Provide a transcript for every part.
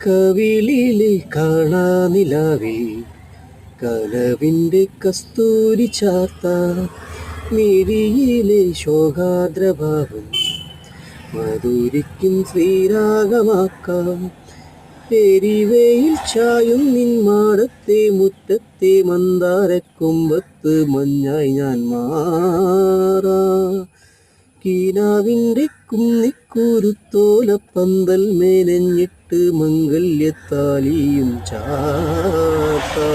കവിളിലെ കാണാനിലാവിൽ കനവിൻ്റെ കസ്തൂരി ചാർത്ത മിഴിയിലെ ശോകാദ്രഭാവം മധുരിക്കും ശ്രീരാഗമാക്കാം. എരിവയിൽ ചായും നിന്മാടത്തെ മുറ്റത്തെ മന്ദാരക്കൊമ്പത്ത് മഞ്ഞായി ഞാൻ മാറാ. കീനാവിൻ്റെ കുന്നിക്കുരുത്തോലപ്പന്തൽ മേനഞ്ഞിട്ട് മംഗല്യത്താലിയും ചാർത്താ.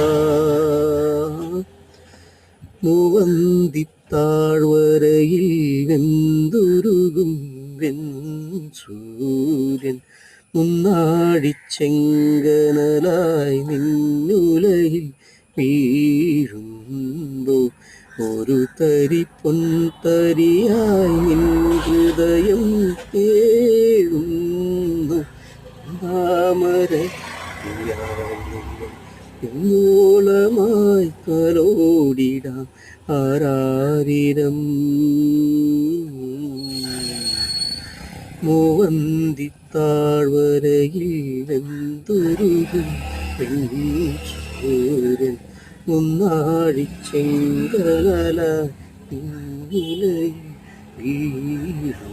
മൂവന്തിത്താഴ്വരയിൽ വെന്തുരുകും സൂര്യൻ മുന്നാടിച്ചെങ്കനലായി നിന്നുലയിൽ വീഴുമ്പോൾ ഒരു തരി പൊൻതരിയായി നിൻ ഹൃദയം കേഴുന്നു. താമര എന്നോളമായി തലോടിടാം ആരാരിരം. മൂവന്തിത്താഴ്വരയിൽ വെന്തുരുകും സൂര്യൻ മുന്നാടിച്ചെങ്കനലായി നിന്നുലയിൽ വീഴുമ്പോൾ